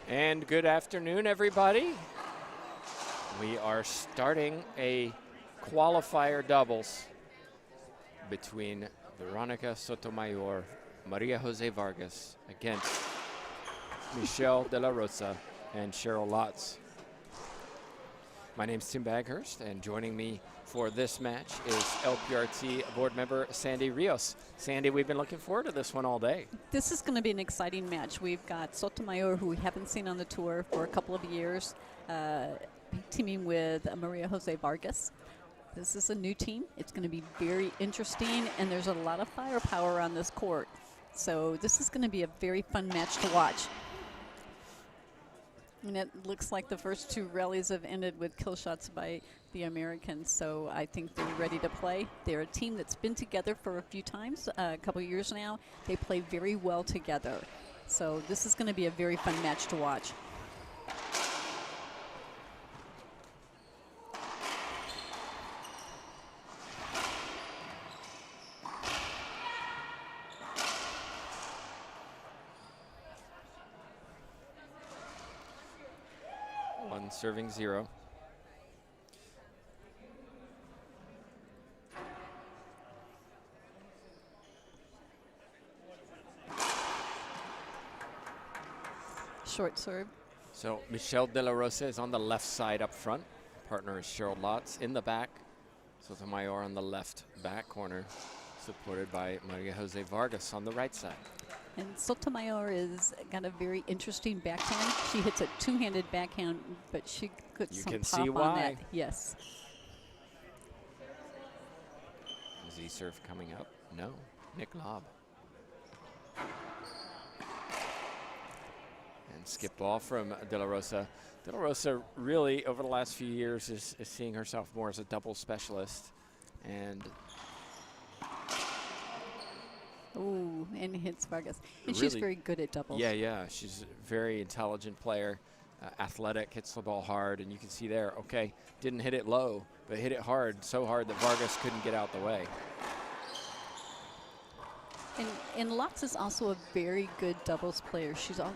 And good afternoon, everybody. We are starting a qualifier doubles between Veronica Sotomayor, Maria Jose Vargas against Michelle De La Rosa and Cheryl Lotz. My name's Tim Baghurst, and joining me for this match is LPRT board member Sandy Rios. Sandy, we've been looking forward to this one all day. This is going to be an exciting match. We've got Sotomayor, who we haven't seen on the tour for a couple of years, teaming with Maria Jose Vargas. This is a new team. It's going to be very interesting, and there's a lot of firepower on this court. So this is going to be a very fun match to watch. And it looks like the first two rallies have ended with kill shots by the Americans, so I think they're ready to play. They're a team that's been together for a few times, a couple of years now. They play very well together. So this is going to be a very fun match to watch. One serving zero. Short serve. So Michelle De La Rosa is on the left side up front. Partner is Cheryl Lotz in the back. Sotomayor on the left back corner, supported by Maria Jose Vargas on the right side. And Sotomayor has got a very interesting backhand. She hits a two-handed backhand, but she puts some pop on that. Yes. Z serve coming up. No. Nick Lob. And skip ball from De La Rosa. De La Rosa really, over the last few years, is seeing herself more as a double specialist. And ooh, and hits Vargas. And really, she's very good at doubles. Yeah. She's a very intelligent player, athletic, hits the ball hard, and you can see there, okay, didn't hit it low, but hit it hard, so hard that Vargas couldn't get out the way. And Lotz is also a very good doubles player.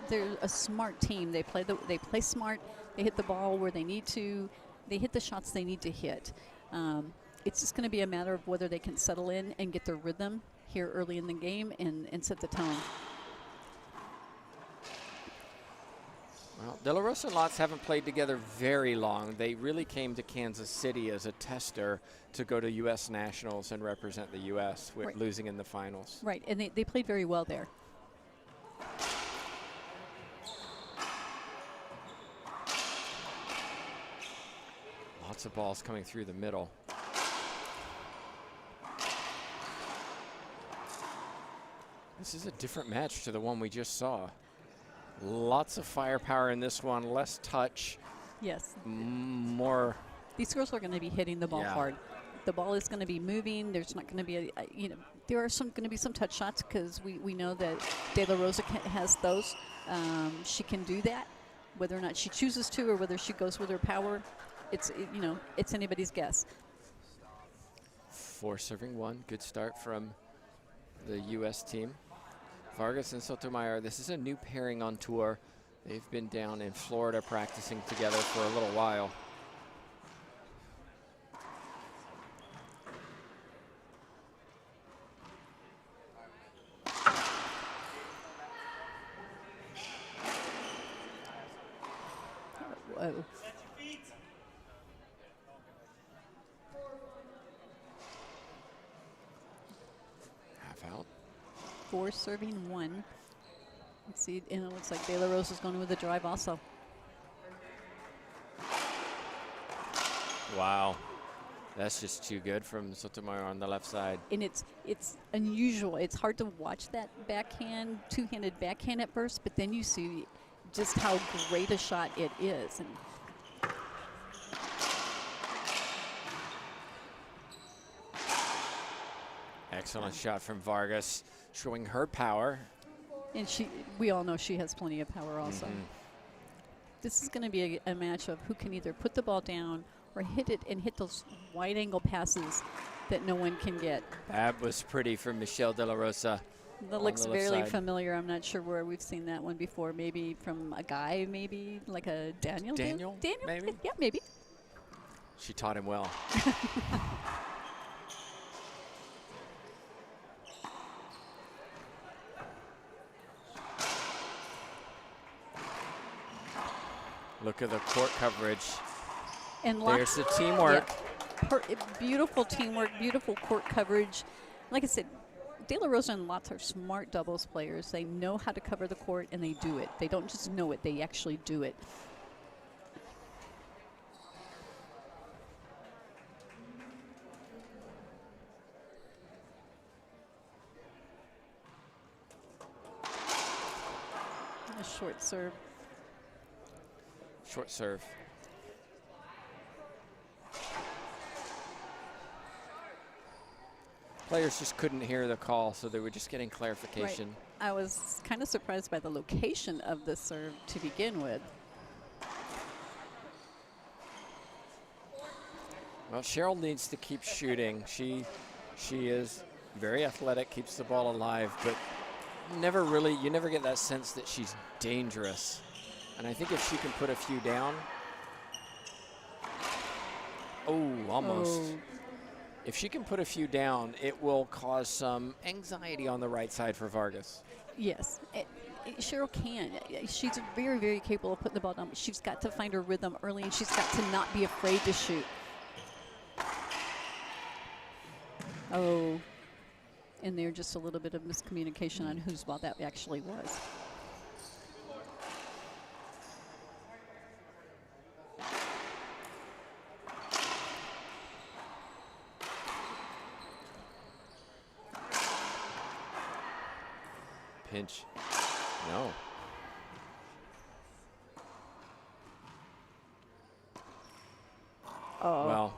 They're a smart team. They play smart. They hit the ball where they need to. They hit the shots they need to hit. It's just going to be a matter of whether they can settle in and get their rhythm here early in the game and set the tone. Well, De La Rosa and Lotz haven't played together very long. They really came to Kansas City as a tester to go to U.S. Nationals and represent the U.S., with losing in the finals. Right, and they played very well there. Lots of balls coming through the middle. This is a different match to the one we just saw. Lots of firepower in this one, less touch. Yes. More. These girls are going to be hitting the ball hard. The ball is going to be moving. There's not going to be there are going to be some touch shots because we know that De La Rosa has those. She can do that. Whether or not she chooses to or whether she goes with her power, it's anybody's guess. 4 serving 1. Good start from the U.S. team. Vargas and Sotomayor, this is a new pairing on tour. They've been down in Florida practicing together for a little while. Whoa. Half out. 4 serving 1. Let's see, and it looks like De La Rosa is going with the drive also. Wow. That's just too good from Sotomayor on the left side. And it's unusual. It's hard to watch that backhand, two-handed backhand at first, but then you see just how great a shot it is. And excellent shot from Vargas, showing her power. And we all know she has plenty of power also. This is going to be a match of who can either put the ball down or hit it and hit those wide angle passes that no one can get. That was pretty from Michelle De La Rosa. That on looks the left very side. familiar. I'm not sure where we've seen that one before. Maybe from a guy, maybe like a Daniel. Daniel, Daniel, maybe? yeah, maybe. She taught him well. Look at the court coverage. And There's the teamwork. Beautiful teamwork, beautiful court coverage. Like I said, De La Rosa and Lotz are smart doubles players. They know how to cover the court, and they do it. They don't just know it, they actually do it. A short serve. Short serve. Players just couldn't hear the call, so they were just getting clarification. Right. I was kind of surprised by the location of the serve to begin with. Well, Cheryl needs to keep shooting. She is very athletic, keeps the ball alive, but you never get that sense that she's dangerous. And I think if she can put a few down. Oh, almost. Oh. If she can put a few down, it will cause some anxiety on the right side for Vargas. Yes, Cheryl can. She's very, very capable of putting the ball down, but she's got to find her rhythm early, and she's got to not be afraid to shoot. Oh, and there's just a little bit of miscommunication on whose ball that actually was. Pinch. No. Oh. Well,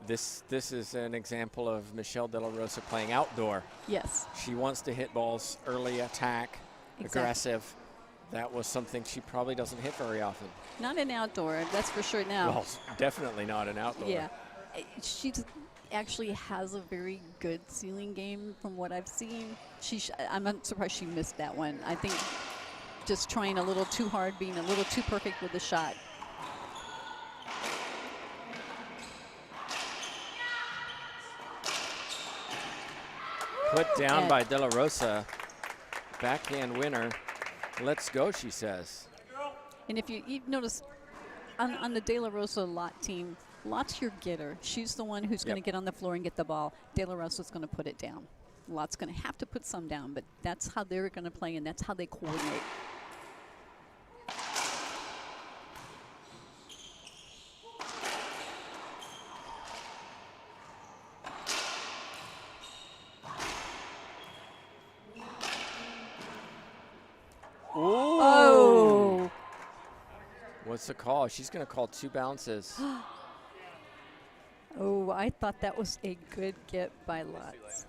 this is an example of Michelle De La Rosa playing outdoor. Yes. She wants to hit balls, early attack, aggressive. That was something she probably doesn't hit very often. Not an outdoor, that's for sure now. Well, definitely not an outdoor. Yeah. She actually has a very good ceiling game from what I've seen. I'm not surprised she missed that one. I think just trying a little too hard, being a little too perfect with the shot. Put down by De La Rosa. Backhand winner. Let's go, she says. And if you notice, on the De La Rosa Lot team, Lot's your getter. She's the one who's going to get on the floor and get the ball. De La Rosa's going to put it down. Lot's going to have to put some down, but that's how they're going to play, and that's how they coordinate. Ooh. Oh! What's the call? She's going to call 2 bounces. Oh, I thought that was a good get by Lutz.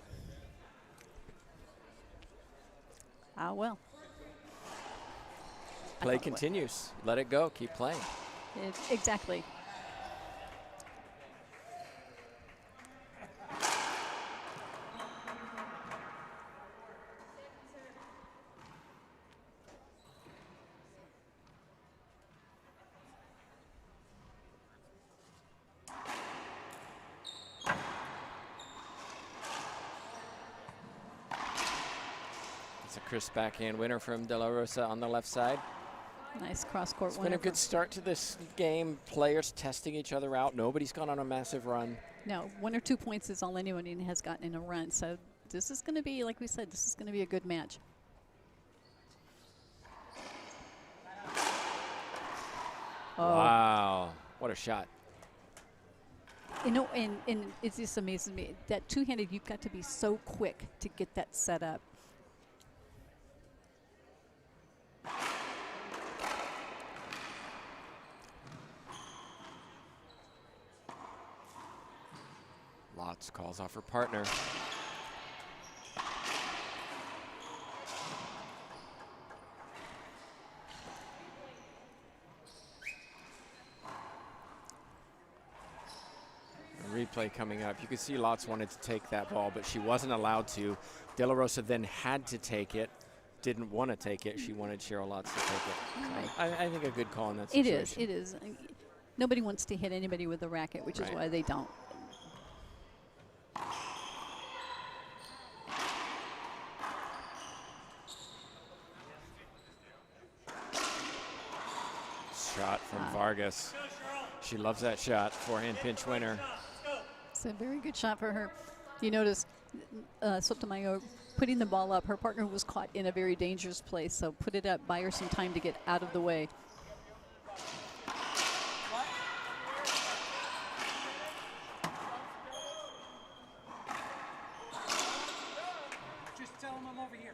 Ah, well. Play continues. Let it go. Keep playing. Exactly. It's a crisp backhand winner from De La Rosa on the left side. Nice cross-court It's winner. been a good start to this game. Players testing each other out. Nobody's gone on a massive run. No, 1 or 2 points is all anyone has gotten in a run. So this is going to be, like we said, this is going to be a good match. Oh. Wow. What a shot. You know, and it just amazes me. That two-handed, you've got to be so quick to get that set up. Lotz calls off her partner. replay coming up. You can see Lotz wanted to take that ball, but she wasn't allowed to. De La Rosa then had to take it. Didn't want to take it. She wanted Cheryl Lotz to take it. Right. I think a good call in that situation. It is. Nobody wants to hit anybody with a racket, which is why they don't. Shot from Vargas. She loves that shot. Forehand pinch winner. It's a very good shot for her. You notice Sotomayor putting the ball up. Her partner was caught in a very dangerous place, so put it up, buy her some time to get out of the way. Just tell them I'm over here.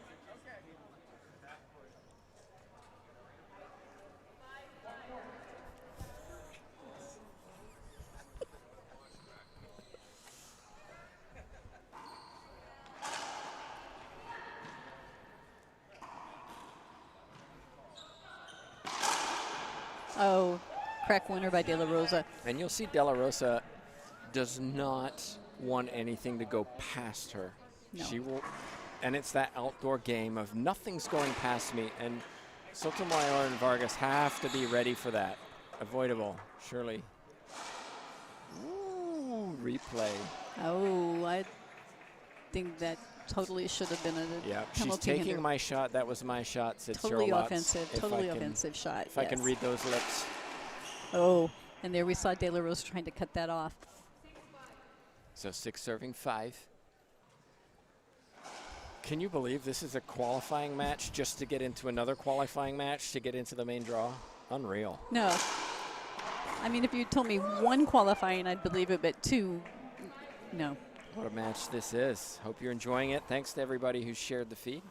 Oh, crack winner by De La Rosa. And you'll see De La Rosa does not want anything to go past her. No. She will, and it's that outdoor game of nothing's going past me. And Sotomayor and Vargas have to be ready for that. Avoidable, surely. Ooh, replay. Oh, I think that totally should have been a Yeah, she's penalty taking hinder. my shot. That was my shot, said Totally Cheryl Lotz. offensive, If totally I can- offensive shot. If I can yes. read those lips. Oh, and there we saw De La Rosa trying to cut that off. So 6 serving 5. Can you believe this is a qualifying match just to get into another qualifying match to get into the main draw? Unreal. No. I mean, if you told me one qualifying, I'd believe it, but two, no. What a match this is. Hope you're enjoying it. Thanks to everybody who shared the feed.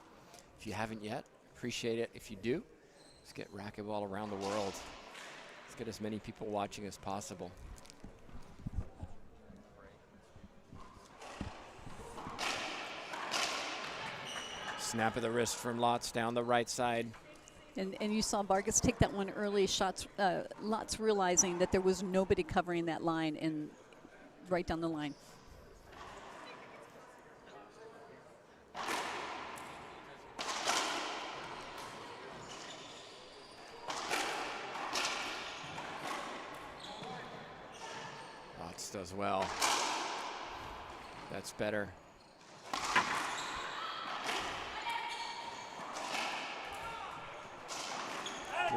If you haven't yet, appreciate it. If you do, let's get racquetball around the world. Let's get as many people watching as possible. Snap of the wrist from Lotz down the right side. And you saw Vargas take that one early. Lotz realizing that there was nobody covering that line and right down the line. Lotz does well. That's better.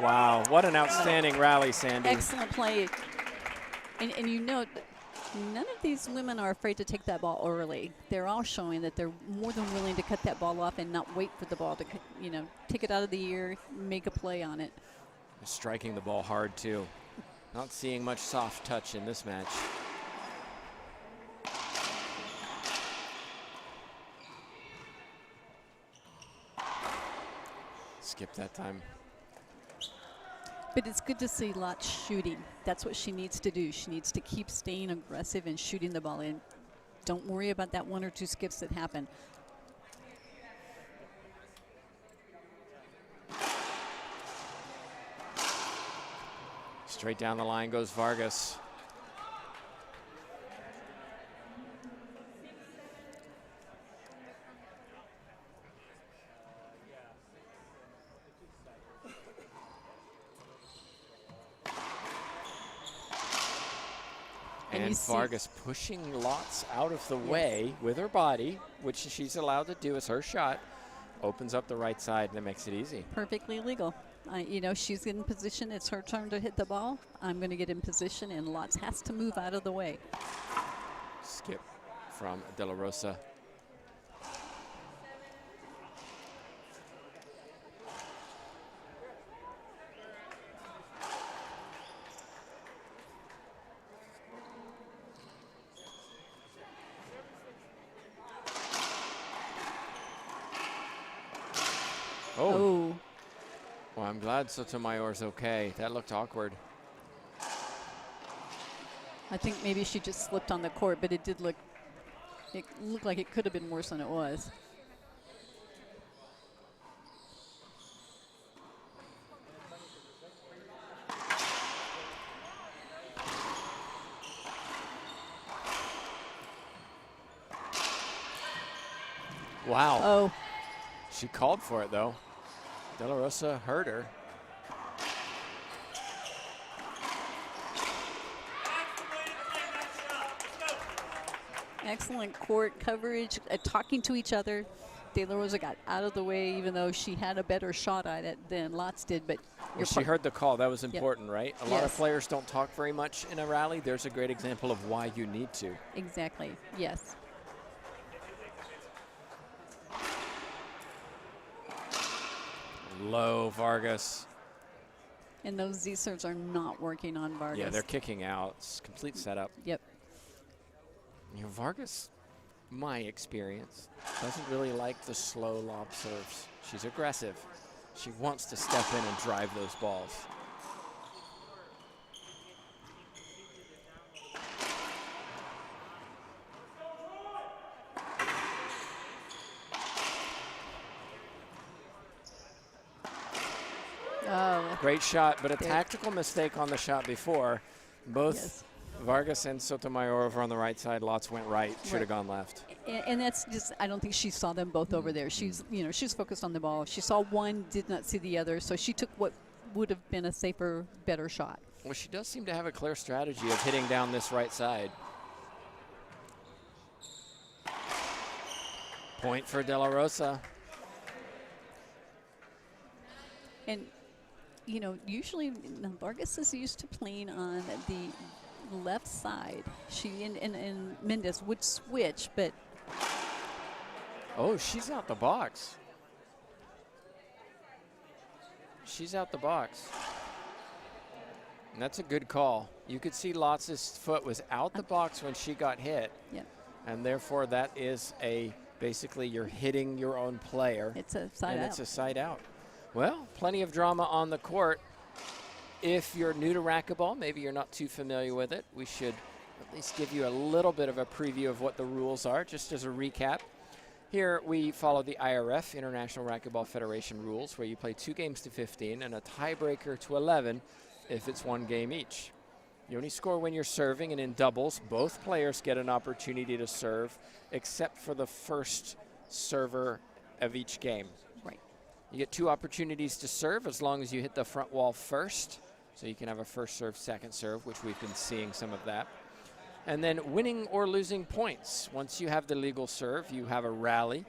Wow, what an outstanding rally, Sandy. Excellent play. And you note that none of these women are afraid to take that ball early. They're all showing that they're more than willing to cut that ball off and not wait for the ball to, take it out of the air, make a play on it. Striking the ball hard, too. Not seeing much soft touch in this match. Skip that time. But it's good to see Lotz shooting. That's what she needs to do. She needs to keep staying aggressive and shooting the ball in. Don't worry about that one or two skips that happen. Straight down the line goes Vargas. And Vargas pushing Lotz out of the way with her body, which she's allowed to do as her shot, opens up the right side and that makes it easy. Perfectly legal. She's in position. It's her turn to hit the ball. I'm going to get in position, and Lotz has to move out of the way. Skip from De La Rosa. Oh. Well, I'm glad Sotomayor's okay. That looked awkward. I think maybe she just slipped on the court, but it looked like it could have been worse than it was. Wow. Oh. She called for it, though. De La Rosa heard her. Excellent court coverage, talking to each other. De La Rosa got out of the way, even though she had a better shot at it than Lotz did. But well, she heard the call. That was important, yep. right? A lot of players don't talk very much in a rally. There's a great example of why you need to. Exactly. Yes. Low Vargas. And those Z serves are not working on Vargas. Yeah, they're kicking out. It's complete setup. Yep. You know, Vargas, my experience, doesn't really like the slow lob serves. She's aggressive. She wants to step in and drive those balls. Oh. Great shot, but a tactical mistake on the shot before. Both Vargas and Sotomayor over on the right side. Lotz went right. Should have gone left. And that's just, I don't think she saw them both over there. She's, you know, she's focused on the ball. She saw one, did not see the other, so she took what would have been a safer, better shot. Well, she does seem to have a clear strategy of hitting down this right side. Point for De La Rosa. And, you know, usually Vargas is used to playing on the left side. She and Mendez would switch, but. Oh, she's out the box. She's out the box. And that's a good call. You could see Lotz's foot was out the box when she got hit. Yep. And therefore that is basically you're hitting your own player. It's a side out. It's a side out. Well, plenty of drama on the court. If you're new to racquetball, maybe you're not too familiar with it, we should at least give you a little bit of a preview of what the rules are, just as a recap. Here we follow the IRF, International Racquetball Federation rules, where you play 2 games to 15 and a tiebreaker to 11 if it's 1 game each. You only score when you're serving, and in doubles, both players get an opportunity to serve, except for the first server of each game. Right. You get 2 opportunities to serve as long as you hit the front wall first. So you can have a first serve, second serve, which we've been seeing some of that. And then winning or losing points. Once you have the legal serve, you have a rally.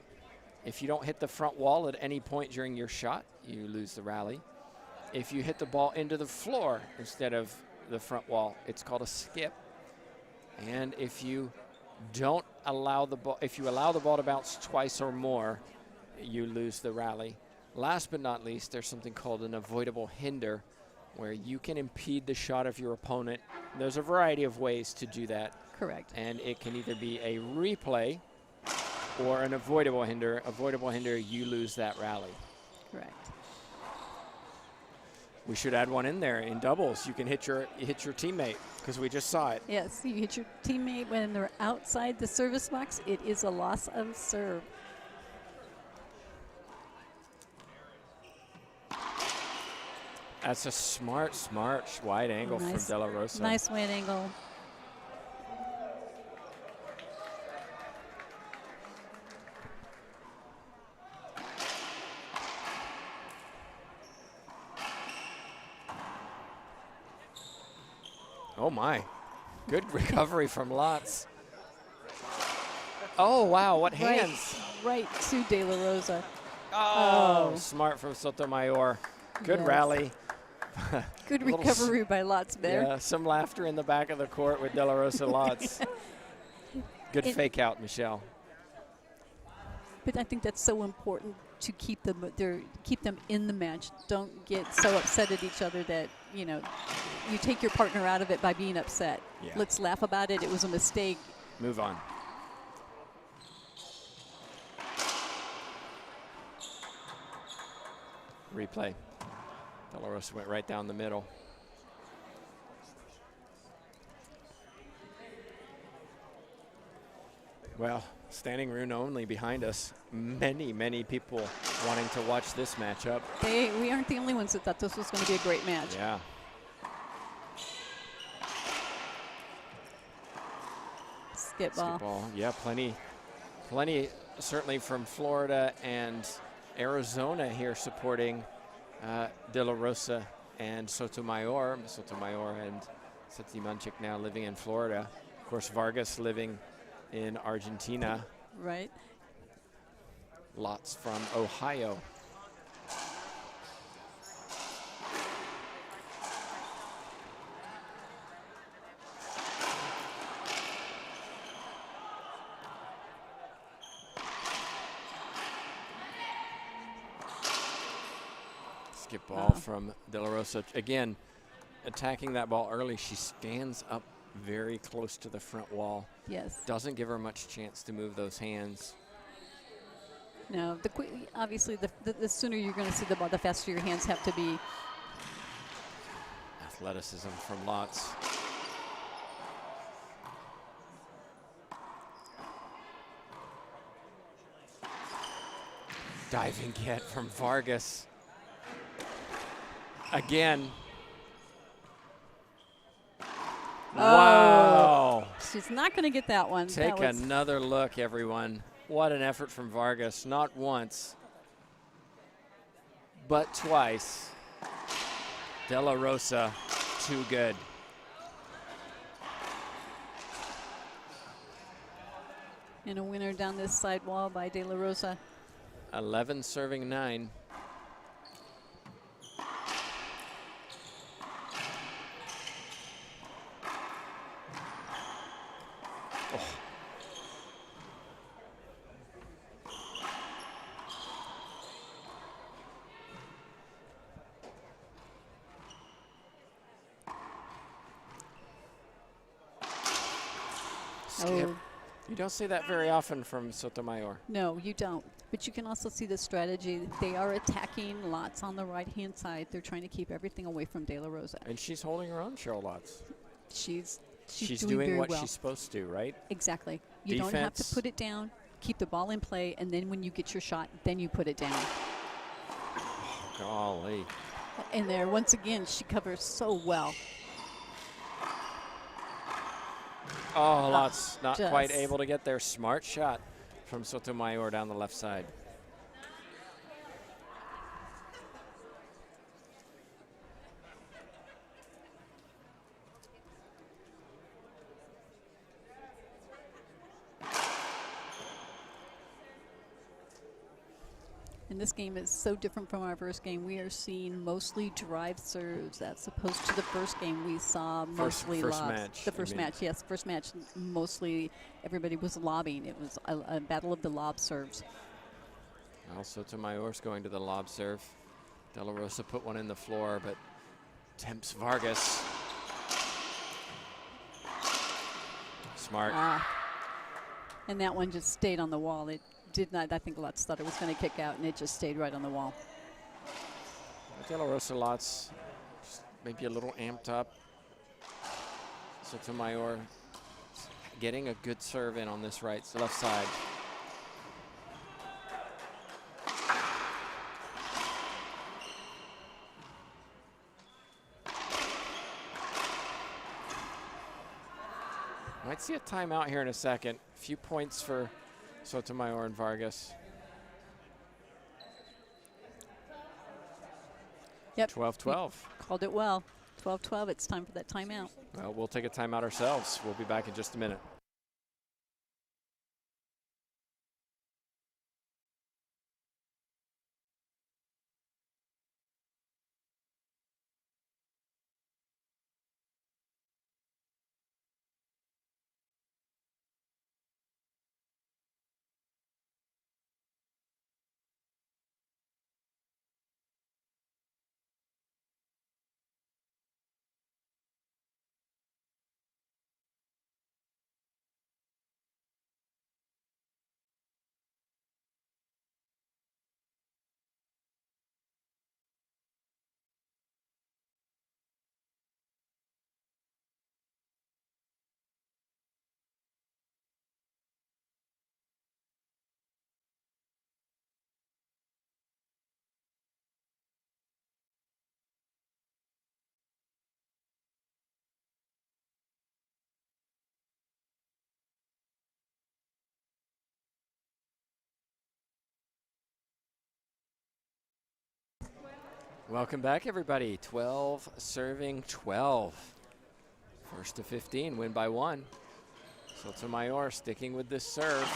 If you don't hit the front wall at any point during your shot, you lose the rally. If you hit the ball into the floor instead of the front wall, it's called a skip. And if you don't allow the ball, if you allow the ball to bounce twice or more, you lose the rally. Last but not least, there's something called an avoidable hinder, where you can impede the shot of your opponent. There's a variety of ways to do that. Correct. And it can either be a replay or an avoidable hinder. Avoidable hinder, you lose that rally. Correct. We should add one in there. In doubles, you can hit your teammate, because we just saw it. Yes, you hit your teammate when they're outside the service box. It is a loss of serve. That's a smart wide angle from De La Rosa. Nice wide angle. Oh my, good recovery from Lotz. Oh wow, what hands. Right to De La Rosa. Oh, smart from Sotomayor. Good rally. Good recovery by Lotz there. Yeah, some laughter in the back of the court with De La Rosa Lotz. Good fake out, Michelle. But I think that's so important to keep them in the match. Don't get so upset at each other that, you know, you take your partner out of it by being upset. Yeah. Let's laugh about it. It was a mistake. Move on. Replay. De La Rosa went right down the middle. Well, standing room only behind us. Many people wanting to watch this matchup. We aren't the only ones that thought this was going to be a great match. Yeah. Skip ball. Yeah, plenty Plenty, certainly from Florida and Arizona here supporting De La Rosa and Sotomayor. Sotomayor and Setimanchik now living in Florida. Of course, Vargas living in Argentina. Right. Lots from Ohio. Skip ball from De La Rosa. Again, attacking that ball early. She stands up very close to the front wall. Yes. Doesn't give her much chance to move those hands. No, obviously, the sooner you're going to see the ball, the faster your hands have to be. Athleticism from Lotz. Diving get from Vargas. Again. Wow. She's not going to get that one. Take another look, everyone. What an effort from Vargas. Not once, but twice. De La Rosa, too good. And a winner down this side wall by De La Rosa. 11 serving 9. Skip. You don't see that very often from Sotomayor. No, you don't. But you can also see the strategy. They are attacking Lotz on the right-hand side. They're trying to keep everything away from De La Rosa. And she's holding her own, Cheryl Lotz. She's doing very what well. she's supposed to, right? Exactly. You don't have to put it down. Keep the ball in play, and then when you get your shot, then you put it down. Oh, golly. And there, once again, she covers so well. Oh, Lotz not quite able to get there. Smart shot from Sotomayor down the left side. And this game is so different from our first game. We are seeing mostly drive serves as opposed to the first game we saw mostly first lobs. match, The first match, yes. First match, mostly everybody was lobbing. It was a battle of the lob serves. Well, Sotomayor's going to the lob serve. De La Rosa put one in the floor, but tempts Vargas. Smart. And that one just stayed on the wall. It did not. I think Lotz thought it was going to kick out, and it just stayed right on the wall. De La Rosa Lotz maybe a little amped up. Sotomayor getting a good serve in on this left side. Might see a timeout here in a second. A few points for Sotomayor and Vargas. Yep. 12-12. Called it well. 12-12. It's time for that timeout. Well, we'll take a timeout ourselves. We'll be back in just a minute. Welcome back, everybody. 12 serving 12. First to 15, win by 1. Sotomayor sticking with this serve.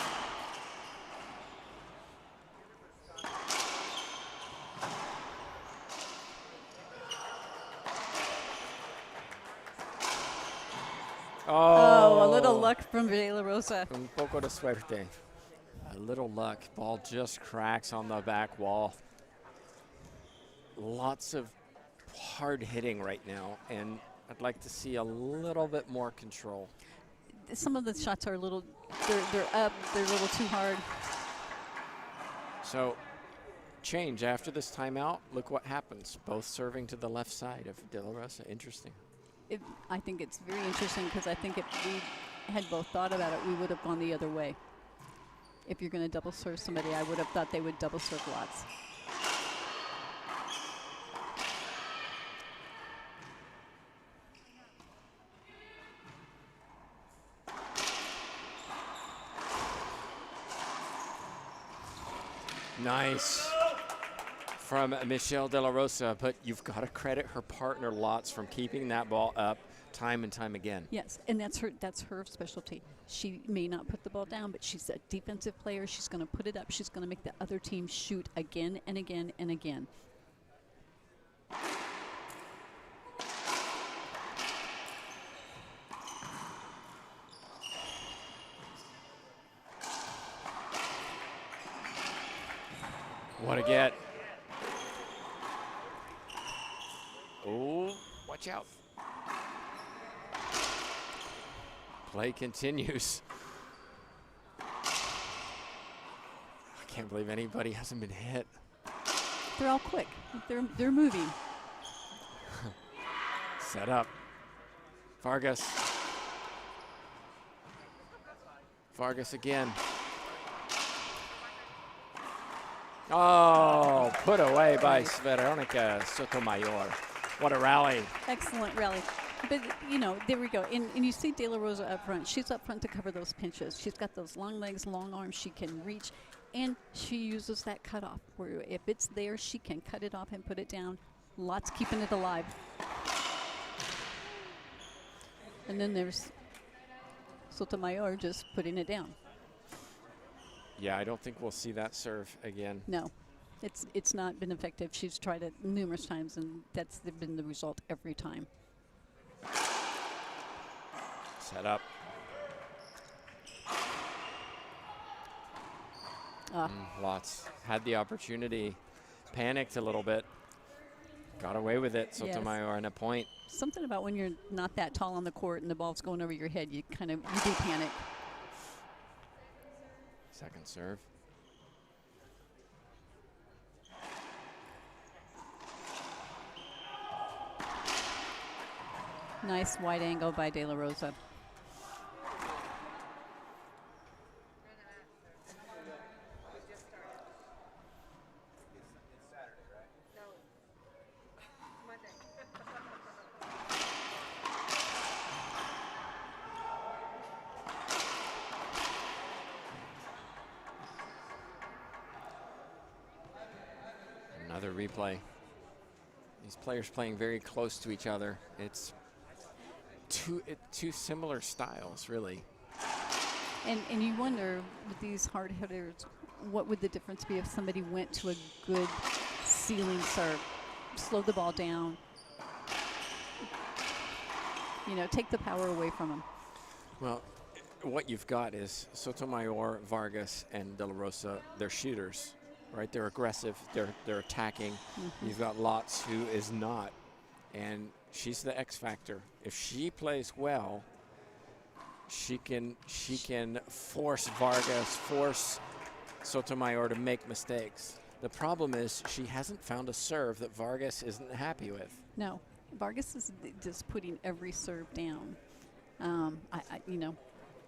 Oh, a little luck from De La Rosa. Un poco de suerte. A little luck. Ball just cracks on the back wall. Lots of hard hitting right now, and I'd like to see a little bit more control. Some of the shots are a little, they're up, they're a little too hard. So, change after this timeout. Look what happens. Both serving to the left side of De La Rosa. Interesting. I think it's very interesting because I think if we had both thought about it, we would have gone the other way. If you're going to double serve somebody, I would have thought they would double serve lots. Nice from Michelle De La Rosa, but you've got to credit her partner lots from keeping that ball up time and time again. Yes, and that's her specialty. She may not put the ball down, but she's a defensive player. She's going to put it up. She's going to make the other team shoot again and again and again. What a get. Oh, watch out. Play continues. I can't believe anybody hasn't been hit. They're all quick. They're moving. Set up. Vargas. Vargas again. Oh, put away by Veronica Sotomayor. What a rally. Excellent rally. But, you know, there we go. And you see De La Rosa up front. She's up front to cover those pinches. She's got those long legs, long arms. She can reach. And she uses that cutoff where if it's there, she can cut it off and put it down. Lots keeping it alive. And then there's Sotomayor just putting it down. Yeah, I don't think we'll see that serve again. No, it's not been effective. She's tried it numerous times, and that's been the result every time. Set up. Lots. Had the opportunity. Panicked a little bit. Got away with it, Sotomayor, and a point. Something about when you're not that tall on the court and the ball's going over your head, you do panic. Second serve. Nice wide angle by De La Rosa. Another replay. These players playing very close to each other. It's two similar styles, really. And you wonder with these hard hitters, what would the difference be if somebody went to a good ceiling serve, slow the ball down, you know, take the power away from them. Well, what you've got is Sotomayor, Vargas, and De La Rosa. They're shooters, right? They're aggressive. They're attacking. You've got Lots, who is not, and she's the X factor. If she plays well, she can force Vargas, force Sotomayor to make mistakes. The problem is she hasn't found a serve that Vargas isn't happy with. No, Vargas is just putting every serve down. You know,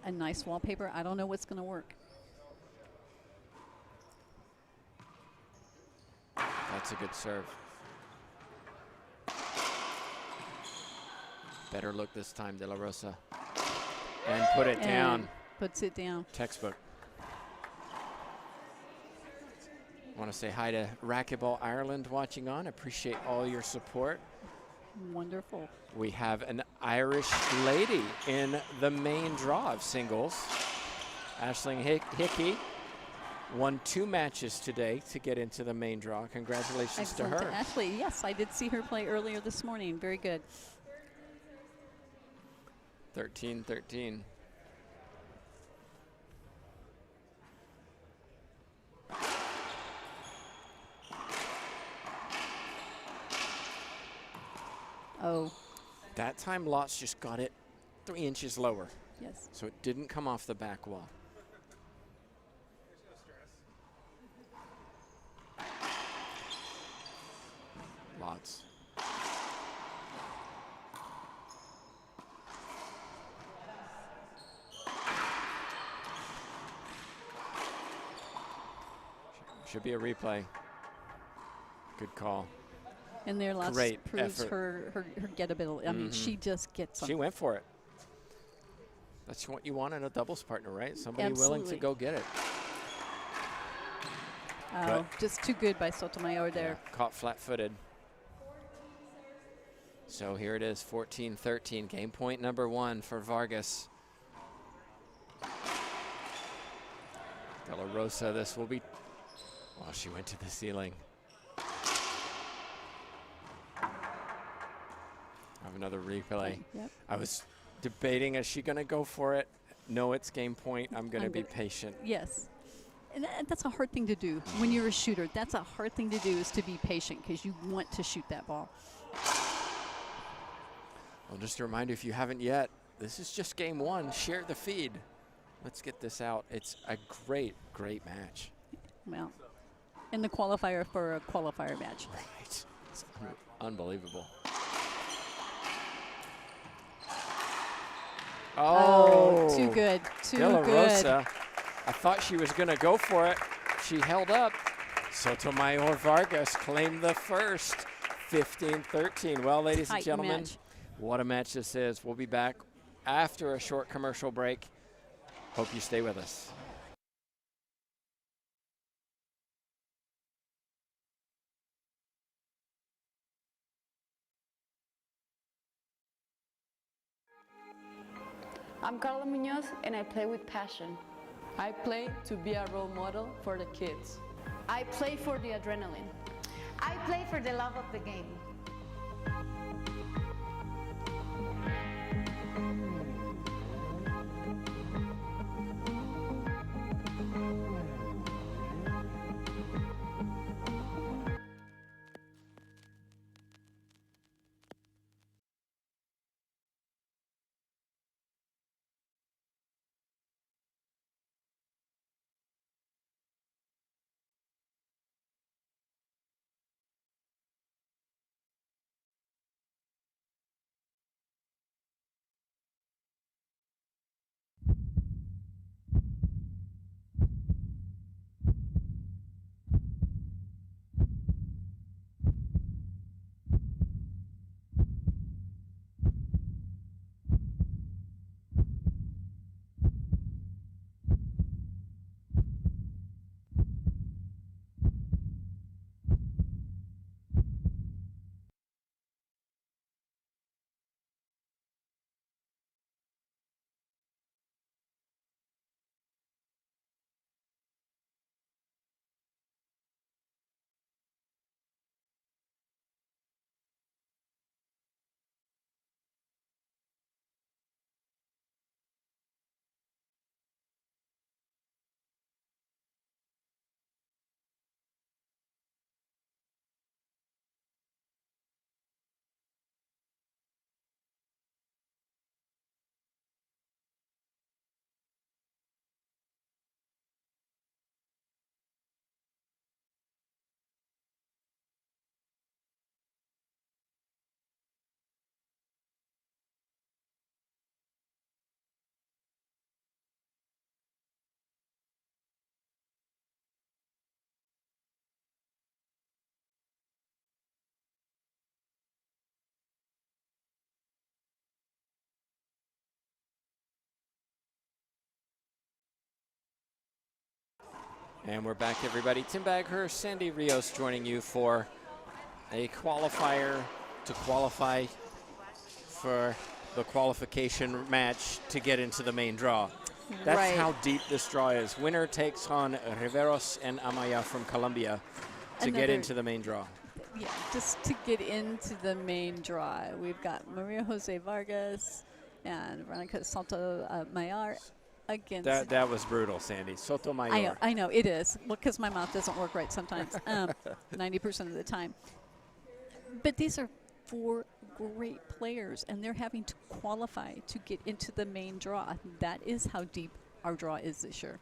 a nice wallpaper. I don't know what's going to work. That's a good serve. Better look this time, De La Rosa. And put it down. Puts it down. Textbook. Want to say hi to Racquetball Ireland watching on. Appreciate all your support. Wonderful. We have an Irish lady in the main draw of singles. Aisling Hickey won 2 matches today to get into the main draw. Congratulations Excellent to her. Ashley. Yes, I did see her play earlier this morning. Very good. 13-13. Oh, That time Lotz just got it 3 inches lower, yes. so it didn't come off the back wall. Lotz. Should be a replay. Good call. And there, Lots Great proves effort. her gettability. I mean, she just gets She them. went for it. That's what you want in a doubles partner, right? Somebody willing to Absolutely. go get it. Oh, just too good by Sotomayor there. Yeah, caught flat-footed. So here it is, 14-13. Game point number 1 for Vargas. De La Rosa, this will be... Well, she went to the ceiling. Have another replay. Yep. I was debating, is she going to go for it? No, it's game point. I'm going to be patient. Yes. And that's a hard thing to do when you're a shooter. That's a hard thing to do, is to be patient, because you want to shoot that ball. Well, just a reminder, if you haven't yet, this is just game 1. Share the feed. Let's get this out. It's a great, great match. Well, in the qualifier for a qualifier match. Right. It's unbelievable. Oh, too good. Too De La good. Rosa, I thought she was going to go for it. She held up. Sotomayor Vargas claimed the first. 15-13. Well, ladies and Tight gentlemen, match. what a match this is. We'll be back after a short commercial break. Hope you stay with us. I'm Carla Munoz and I play with passion. I play to be a role model for the kids. I play for the adrenaline. I play for the love of the game. And we're back, everybody. Tim Baghurst, Sandy Rios joining you for a qualifier to qualify for the qualification match to get into the main draw. That's Right. how deep this draw is. Winner takes on Riveros and Amaya from Colombia to get Another- into the main draw. Yeah, just to get into the main draw. We've got Maria Jose Vargas and Veronica Sotomayor against. That was brutal, Sandy. Sotomayor. I know, it is. Well, because my mouth doesn't work right sometimes, 90% of the time. But these are 4 great players, and they're having to qualify to get into the main draw. That is how deep our draw is this year.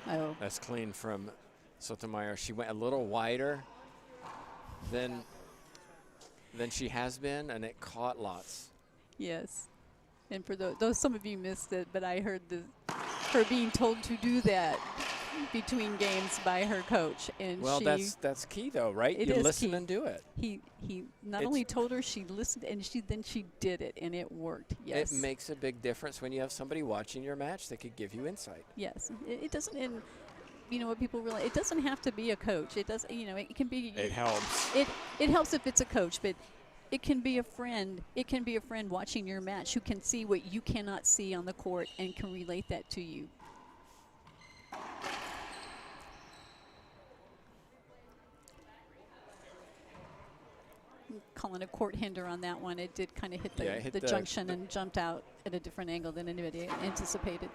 Oh, That's clean from Sotomayor. She went a little wider than she has been, and it caught lots. yes. And for those some of you missed it, but I heard her being told to do that between games by her coach, and Well, that's key, though, right? It You is listen key. and do it. he not It's- only told her, she listened, and she did it, and it worked. Yes. It makes a big difference when you have somebody watching your match that could give you insight. Yes, it doesn't. And you know what people realize? It doesn't have to be a coach. It does. You know, it can be. It helps. It helps if it's a coach, but it can be a friend. It can be a friend watching your match who can see what you cannot see on the court and can relate that to you. Calling a court hinder on that one. It did kind of hit Yeah, it hit the the- junction and jumped out at a different angle than anybody anticipated.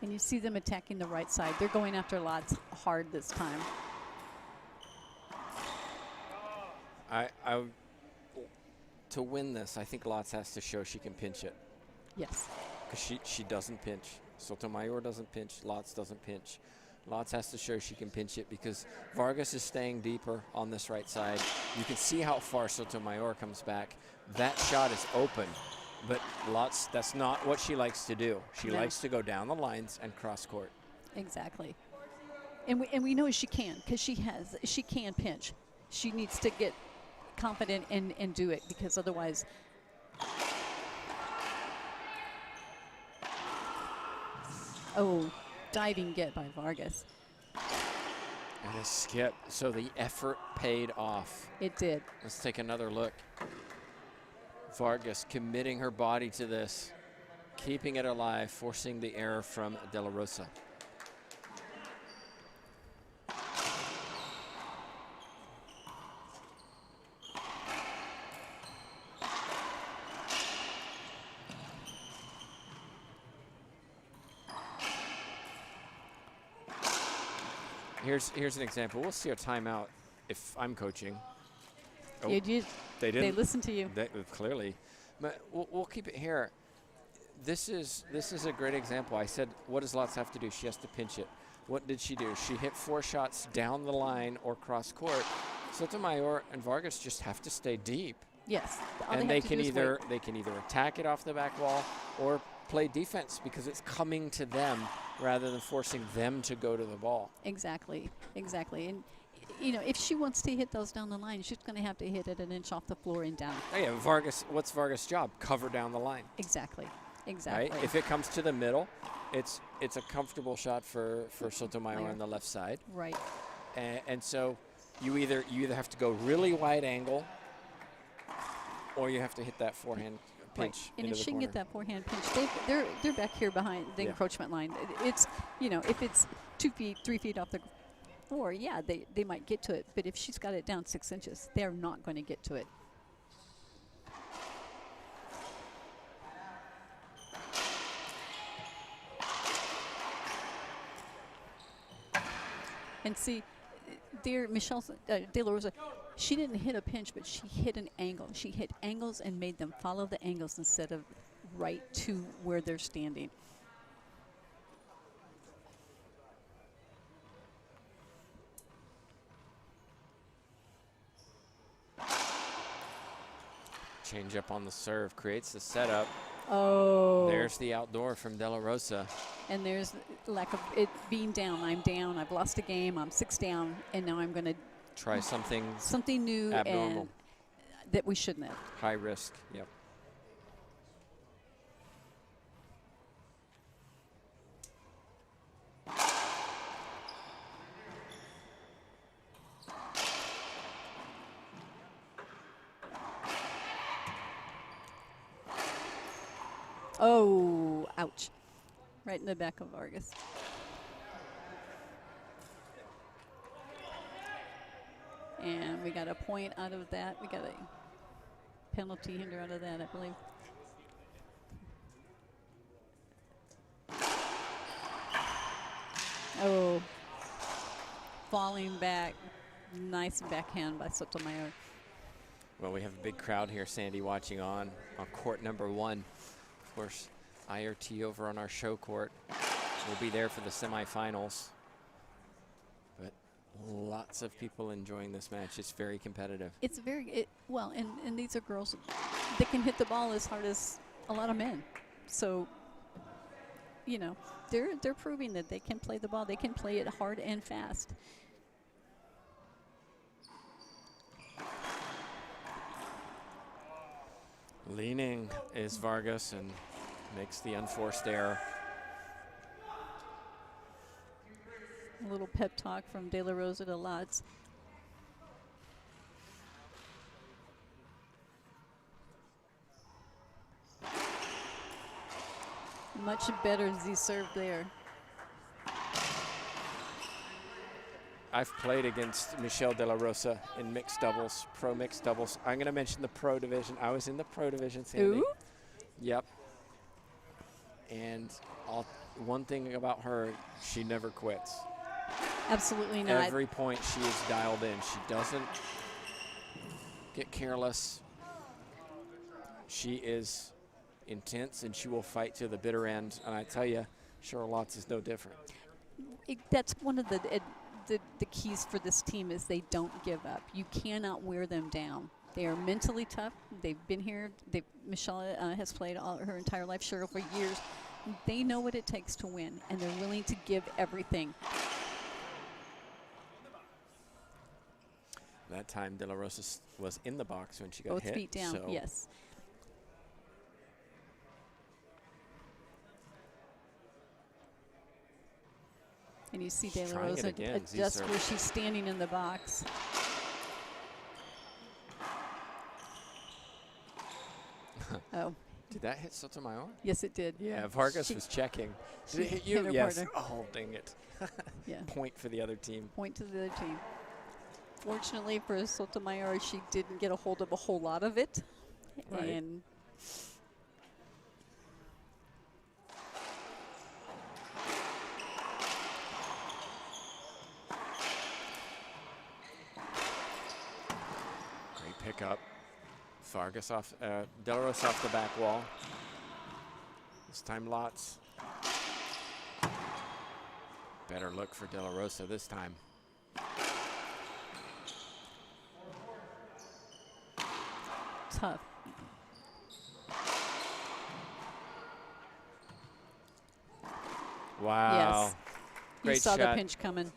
And you see them attacking the right side. They're going after lots hard this time. To win this, I think Lotz has to show she can pinch it, Yes. because she doesn't pinch. Sotomayor doesn't pinch. Lotz doesn't pinch. Lotz has to show she can pinch it because Vargas is staying deeper on this right side. You can see how far Sotomayor comes back. That shot is open, but Lotz, that's not what she likes to do. She No. likes to go down the lines and cross court. Exactly. And we know she can, because she can pinch. She needs to get confident and do it, because otherwise. Oh, diving get by Vargas. And a skip. So the effort paid off. It did. Let's take another look. Vargas committing her body to this, keeping it alive, forcing the error from De La Rosa. Here's an example. We'll see a timeout if I'm coaching. Oh, You did. they They didn't. listen to you. They, clearly. But we'll keep it here. This is a great example. I said, what does Lotz have to do? She has to pinch it. What did she do? She hit 4 shots down the line or cross court. Sotomayor and Vargas just have to stay deep. Yes. All And have they to can do is either wait. attack it off the back wall or play defense because it's coming to them rather than forcing them to go to the ball. Exactly. And you know, if she wants to hit those down the line, she's going to have to hit it an inch off the floor and down. Oh yeah, Vargas. What's Vargas' job? Cover down the line. Exactly. Right? If it comes to the middle, it's a comfortable shot for Sotomayor on the left side. Right. And so you either have to go really wide angle or you have to hit that forehand pinch Right. And into if the she can corner. get that forehand pinch, they're back here behind the Yeah. encroachment line. It's, you know, if it's 2 feet, 3 feet off the floor, yeah, they might get to it. But if she's got it down 6 inches, they're not going to get to it. And see, there, Michelle De La Rosa, she didn't hit a pinch, but she hit an angle. She hit angles and made them follow the angles instead of right to where they're standing. Change up on the serve, creates the setup. Oh. There's the outdoor from De La Rosa. And there's lack of it being down. I'm down. I've lost a game. I'm 6 down, and now I'm going to Try something new abnormal. and that we shouldn't have. High risk, yep. Oh, ouch. Right in the back of Vargas. And we got a point out of that. We got a penalty hinder out of that, I believe. Oh, falling back. Nice backhand by Sotomayor. Well, we have a big crowd here, Sandy, watching on court number 1. Of course, IRT over on our show court. We'll be there for the semifinals. But lots of people enjoying this match. It's very competitive. It's very, well, and these are girls that can hit the ball as hard as a lot of men. So, you know, they're proving that they can play the ball. They can play it hard and fast. Leaning is Vargas and makes the unforced error. A little pep talk from De La Rosa to Lotz. Much better Z serve there. I've played against Michelle De La Rosa in mixed doubles, pro mixed doubles. I'm going to mention the pro division. I was in the pro division, Sandy. Ooh. Yep. And one thing about her, she never quits. Absolutely not. Every point she is dialed in. She doesn't get careless. She is intense, and she will fight to the bitter end. And I tell you, Cheryl Lotz is no different. That's one of the keys for this team is they don't give up. You cannot wear them down. They are mentally tough. They've been here. Michelle has played all her entire life, Cheryl for years. They know what it takes to win, and they're willing to give everything. That time, De La Rosa was in the box when she got Both hit. feet down, so yes. And you see De La Trying it Rosa again, adjust Z-serve. where she's standing in the box. Oh, Did that hit Sotomayor? yes, it did. Yeah, Vargas She- was checking. she Did it hit hit you? her Yes. partner. Oh, dang it. Yeah. Point for the other team. Point to the other team. Fortunately for Sotomayor, she didn't get a hold of a whole lot of it. Right. And Great pickup. Vargas off, De La Rosa off the back wall. This time Lotz. Better look for De La Rosa this time. tough. Wow. Yes. Great You saw shot. the pinch coming.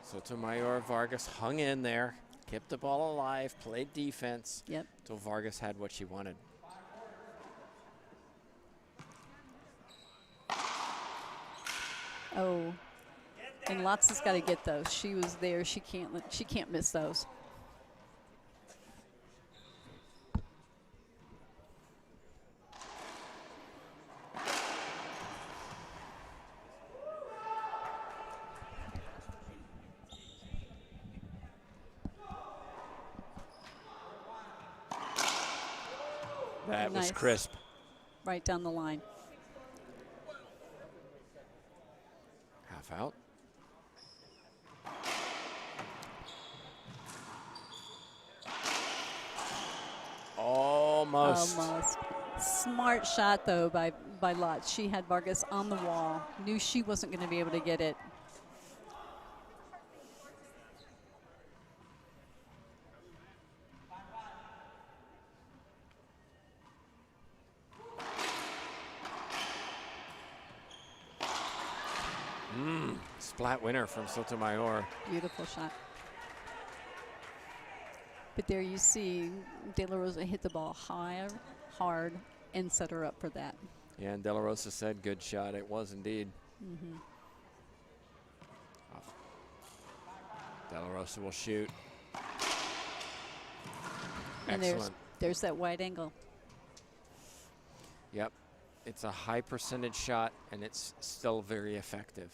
Sotomayor, Vargas hung in there, kept the ball alive, played defense. Yep. Until Vargas had what she wanted. Oh. And Lotz has got to get those. She was there. She can't miss those. That was Nice. crisp. Right down the line. Half out. Almost. Almost. Smart shot, though, by Lotz. She had Vargas on the wall. Knew she wasn't going to be able to get it. Splat winner from Sotomayor. Beautiful shot. But there you see De La Rosa hit the ball high, hard, and set her up for that. Yeah, and De La Rosa said good shot. It was indeed. De La Rosa will shoot. And Excellent. there's that wide angle. Yep. It's a high percentage shot, and it's still very effective.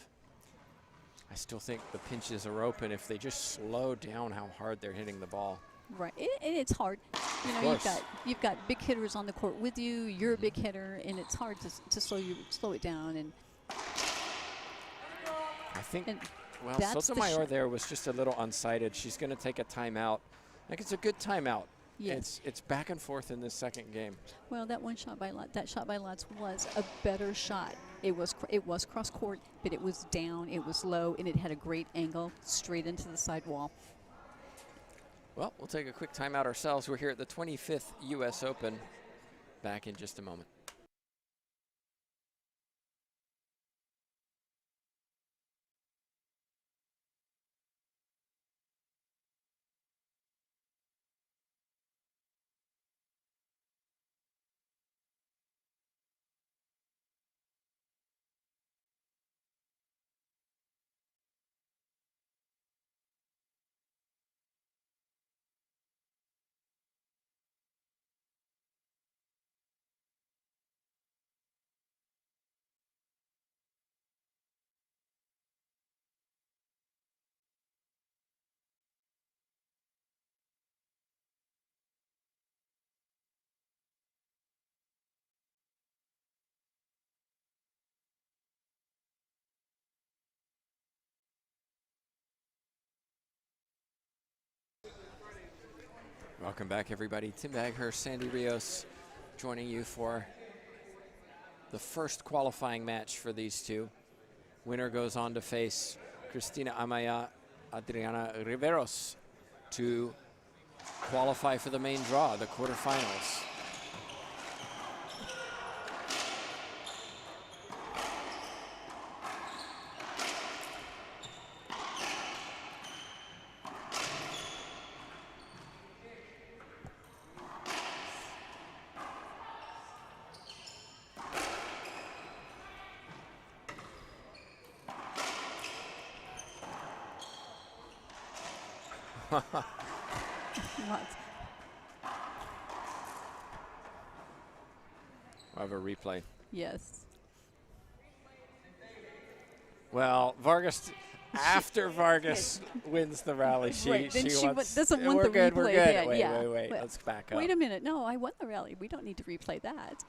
I still think the pinches are open if they just slow down how hard they're hitting the ball. Right, and it's hard. You know, you've got big hitters on the court with you. You're a big hitter, and it's hard to slow it down. And I think, and well, that's the Sotomayor shot. there was just a little unsighted. She's going to take a timeout. I think it's a good timeout. Yes. It's back and forth in this second game. Well, that shot by Lotz was a better shot. It was cross court, but it was down, it was low, and it had a great angle straight into the side wall. Well, we'll take a quick timeout ourselves. We're here at the 25th U.S. Open. Back in just a moment. Welcome back, everybody. Tim Baghurst, Sandy Rios, joining you for the first qualifying match for these two. Winner goes on to face Cristina Amaya, Adriana Riveros to qualify for the main draw, the quarterfinals. We'll have a replay. Yes. Well, Vargas, after Vargas wins the rally, Right, then she wants, doesn't want we're the good, we're replay good. then, Wait, yeah. wait. Well, Let's back up. Wait a minute. No, I won the rally. We don't need to replay that.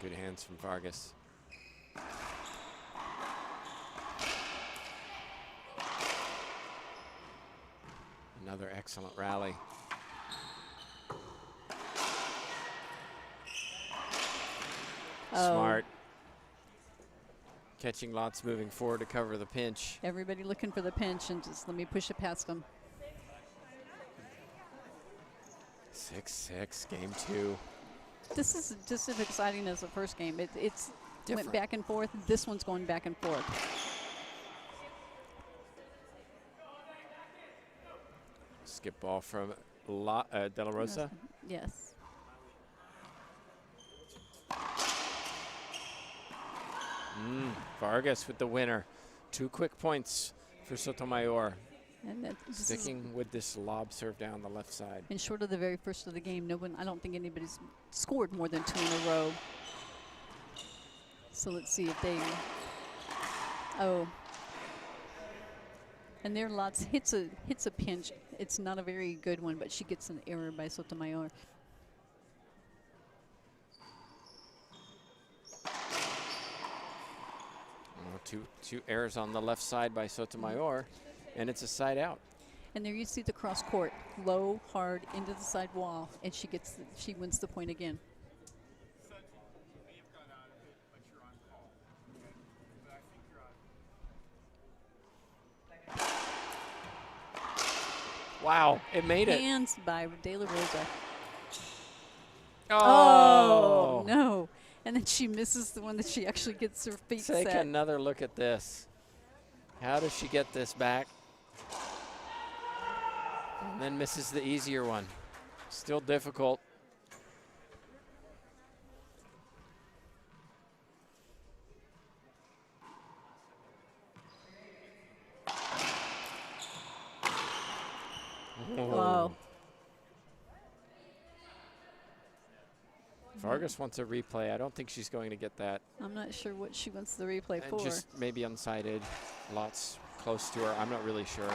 Good hands from Vargas. Another excellent rally. Smart. Catching lots, moving forward to cover the pinch. Everybody looking for the pinch, and just let me push it past them. 6-6, game two. This is just as exciting as the first game. It's Different. went back and forth. This one's going back and forth. Skip ball from De La Rosa. Yes. Vargas with the winner. 2 quick points for Sotomayor. And Sticking with this lob serve down the left side. and short of the very first of the game, I don't think anybody's scored more than 2 in a row. So let's see if they. Oh. And there Lotz hits a pinch. It's not a very good one, but she gets an error by Sotomayor. Two errors on the left side by Sotomayor, and it's a side out. And there you see the cross court, low, hard, into the side wall, and she wins the point again. Wow, it made it. Hands by De La Rosa. Oh, No. And then she misses the one that she actually gets her feet Take set. another look at this. How does she get this back? And then misses the easier one. Still difficult. Wow. Vargas wants a replay. I don't think she's going to get that. I'm not sure what she wants the replay And for. just maybe unsighted. Lots close to her. I'm not really sure.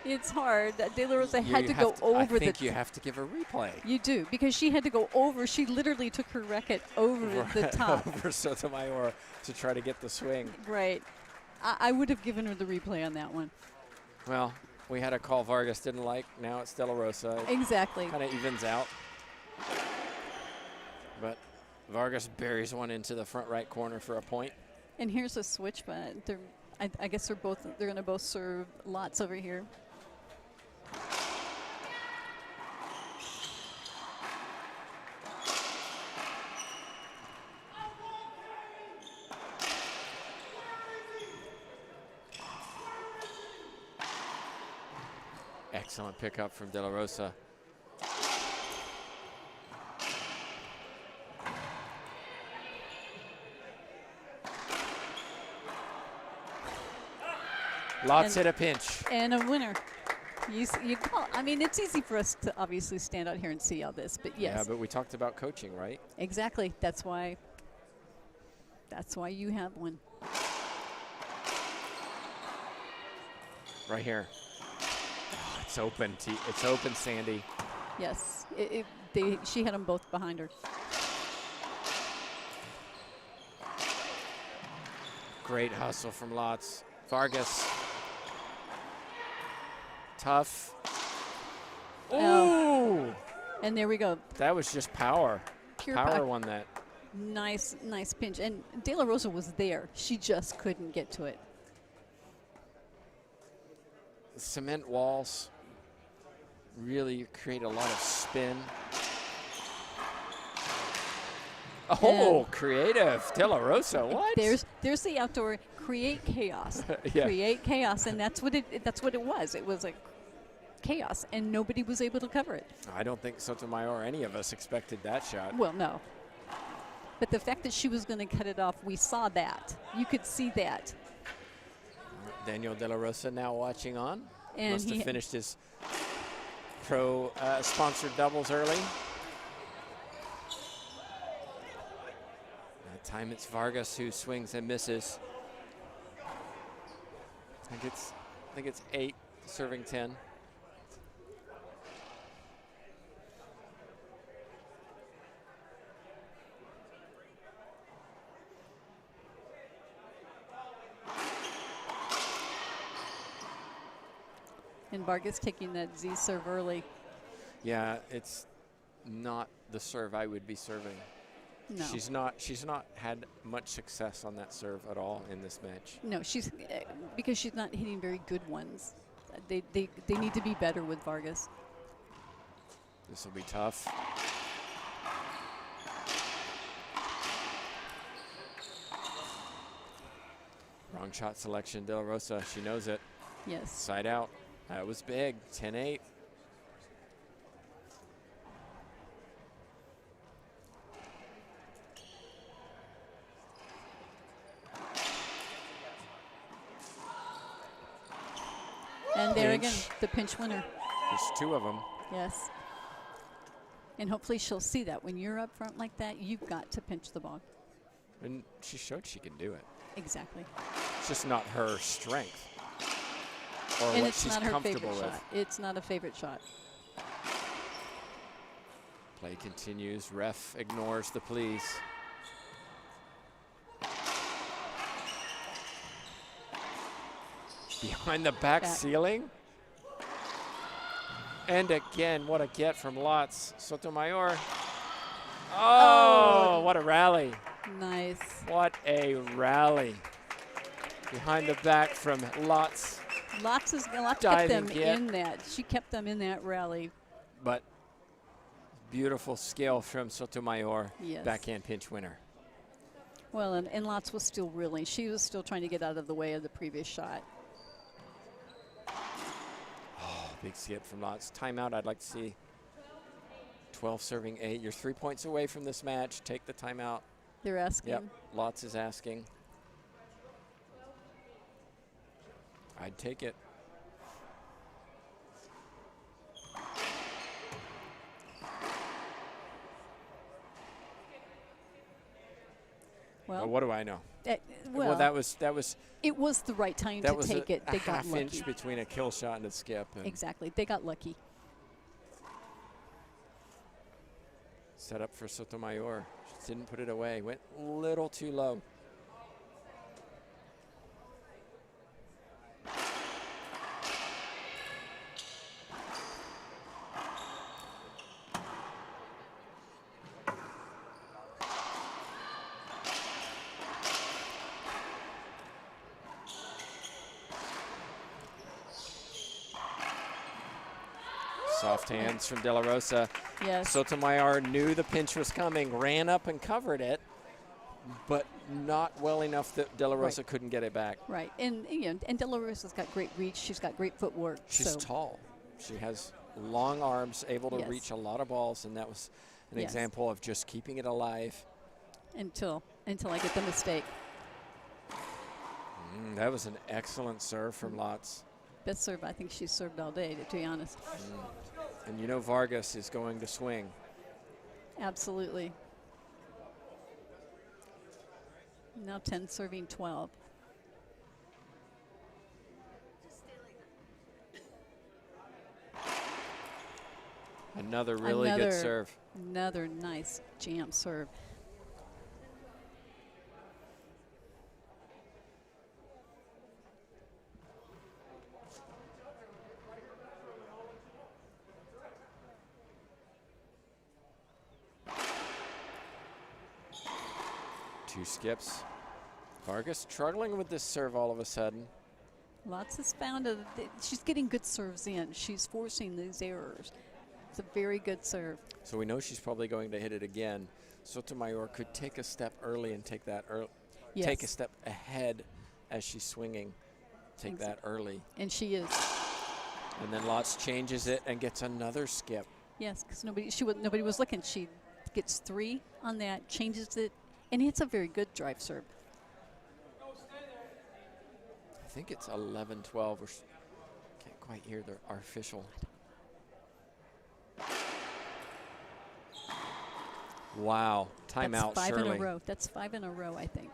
It's hard. De La Rosa had to go over I think you have to give a replay. You do, because she had to go over. She literally took her racket over the top. Over Sotomayor to try to get the swing. Right. I would have given her the replay on that one. Well, we had a call Vargas didn't like. Now it's De La Rosa. Exactly. Kind of evens out. But Vargas buries one into the front right corner for a point. And here's a switch, but I guess they're going to both serve lots over here. Excellent pickup from De La Rosa. Lots hit a pinch. And a winner. You call. I mean, it's easy for us to obviously stand out here and see all this, but yes. Yeah, but we talked about coaching, right? Exactly. That's why you have one. Right here. Oh, it's open. It's open, Sandy. Yes. She had them both behind her. Great hustle from Lots. Vargas. Tough. Oh. And there we go. That was just power. Pure Power won that. Nice pinch. And De La Rosa was there. She just couldn't get to it. Cement walls really create a lot of spin. Oh, creative. De La Rosa, what? There's the outdoor create chaos. Yeah. Create chaos, and that's what it was. It was like chaos, and nobody was able to cover it. I don't think Sotomayor or any of us expected that shot. Well, no. But the fact that she was going to cut it off, we saw that. You could see that. Daniel De La Rosa now watching on. And Must have finished his pro sponsored doubles early. That time it's Vargas who swings and misses. I think it's 8 serving 10. And Vargas taking that Z serve early. Yeah, it's not the serve I would be serving. No. She's not had much success on that serve at all in this match. No, she's because she's not hitting very good ones. They need to be better with Vargas. This will be tough. Wrong shot selection, De La Rosa. She knows it. Yes. Side out. That was big. 10-8. And there Pinch. again, the pinch winner. There's 2 of them. Yes. And hopefully she'll see that. When you're up front like that, you've got to pinch the ball. And she showed she can do it. Exactly. It's just not her strength. or And what it's she's not her comfortable favorite with. shot. It's not a favorite shot. Play continues. Ref ignores the pleas. Behind the back ceiling. And again, what a get from Lotz. Sotomayor. Oh, what a rally. Nice. What a rally. Behind the back from Lotz. Lotz kept Diving them get. in that. She kept them in that rally. But beautiful skill from Sotomayor. Yes. Backhand pinch winner. Well, and Lotz was still reeling. She was still trying to get out of the way of the previous shot. Oh, big skip from Lotz. Timeout, I'd like to see. 12 serving 8. You're 3 points away from this match. Take the timeout. They're asking. Yep, Lotz is asking. I'd take it. Well, what do I know? well, that was it was the right time that to was take a, it. They a got half inch lucky. between a kill shot and a skip. And Exactly. They got lucky. set up for Sotomayor. She didn't put it away. Went a little too low. Soft hands from De La Rosa. Yes. Sotomayor knew the pinch was coming, ran up and covered it, but not well enough that De La Rosa couldn't get it back. Right. And De La Rosa's got great reach. She's got great footwork. She's so tall. She has long arms, able to Yes. reach a lot of balls, and that was an Yes. example of just keeping it alive. until I get the mistake. That was an excellent serve from Lotz. Best serve I think she's served all day, to be honest. And you know Vargas is going to swing. Absolutely. Now 10 serving 12. Another really good serve. Another nice jam serve. Two skips. Vargas struggling with this serve all of a sudden. Lotz has found she's getting good serves in. She's forcing these errors. It's a very good serve. So we know she's probably going to hit it again. Sotomayor could take a step early and take that take a step ahead as she's swinging. Take that early. And she is. And then Lotz changes it and gets another skip. Yes, because nobody was looking. She gets 3 on that, changes it, and it's a very good drive serve. I think it's 11-12. Can't quite hear our official. Wow, timeout. That's 5 Shirley. in a row. That's 5 in a row, I think.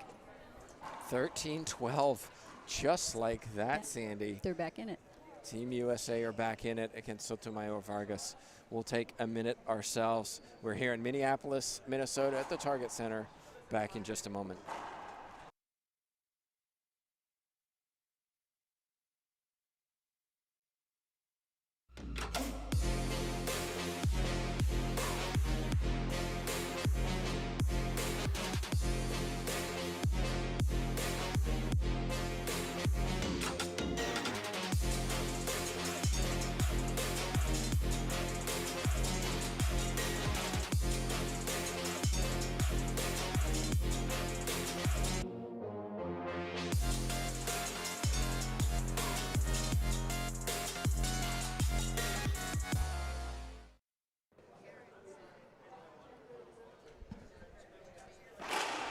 13-12, just like that, Sandy. They're back in it. Team USA are back in it against Sotomayor Vargas. We'll take a minute ourselves. We're here in Minneapolis, Minnesota at the Target Center. Back in just a moment.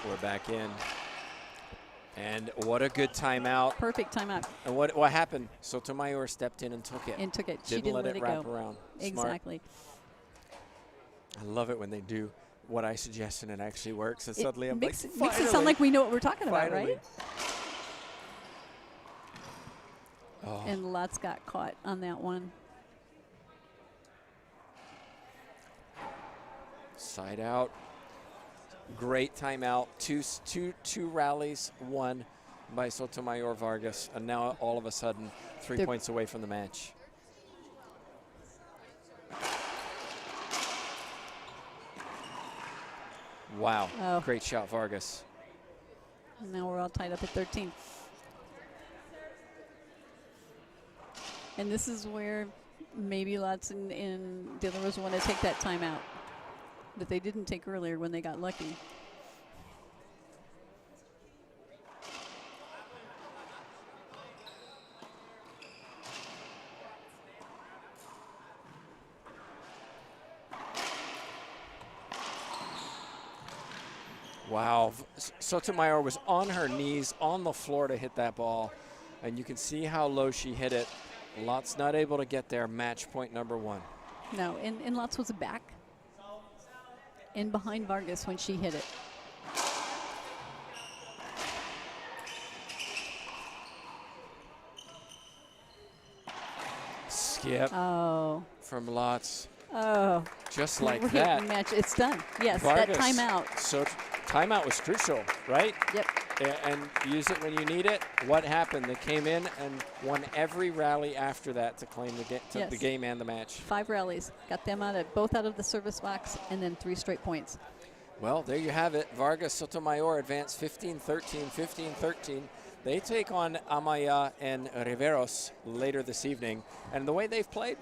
We're back in. And what a good timeout. Perfect timeout. And what happened? Sotomayor stepped in and took it. And took it. She Didn't let it wrap go. around. Exactly. Smart. I love it when they do what I suggest and it actually works. And suddenly I'm makes like, it sound like we know what we're talking about, finally. right? Oh. And Lutz got caught on that one. Side out. Great timeout. Two rallies won by Sotomayor Vargas, and now all of a sudden 3 points away from the match. Wow. Oh. Great shot, Vargas. And now we're all tied up at 13. And this is where maybe Lutz and De La Rosa want to take that timeout that they didn't take earlier when they got lucky. Wow. Sotomayor was on her knees on the floor to hit that ball, and you can see how low she hit it. Lutz not able to get there. Match point number 1. No, and Lutz was back and behind Vargas when she hit it. Skip from Lutz. Oh. Just like Great that. match. It's done. Yes, Vargas. that timeout. So timeout was crucial, right? Yep. And use it when you need it. What happened? They came in and won every rally after that to claim the game and the match. 5 rallies. Got them both out of the service box, and then 3 straight points. Well, there you have it. Vargas Sotomayor advanced 15-13, 15-13. They take on Amaya and Riveros later this evening. And the way they've played,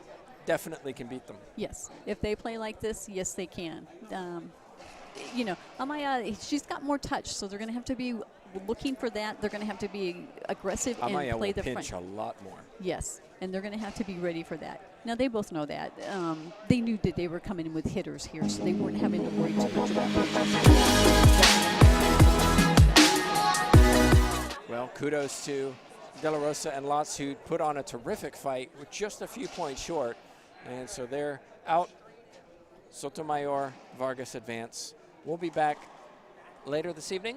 definitely can beat them. Yes. If they play like this, yes, they can. You know, Amaya, she's got more touch, so they're going to have to be looking for that. They're going to have to be aggressive Amaya and play will the pinch front. a lot more. Yes, and they're going to have to be ready for that. Now, they both know that. They knew that they were coming in with hitters here, so they weren't having to worry too much about Well, kudos to De La Rosa and Lutz, who put on a terrific fight with just a few points short. And so they're out. Sotomayor, Vargas advance. We'll be back later this evening.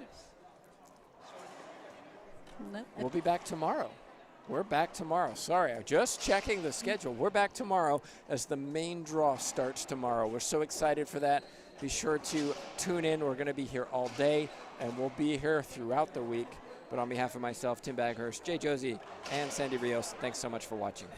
No, We'll be back tomorrow. We're back tomorrow. Sorry, I'm just checking the schedule. We're back tomorrow as the main draw starts tomorrow. We're so excited for that. Be sure to tune in. We're going to be here all day, and we'll be here throughout the week. But on behalf of myself, Tim Baghurst, Jay Josie, and Sandy Rios, thanks so much for watching.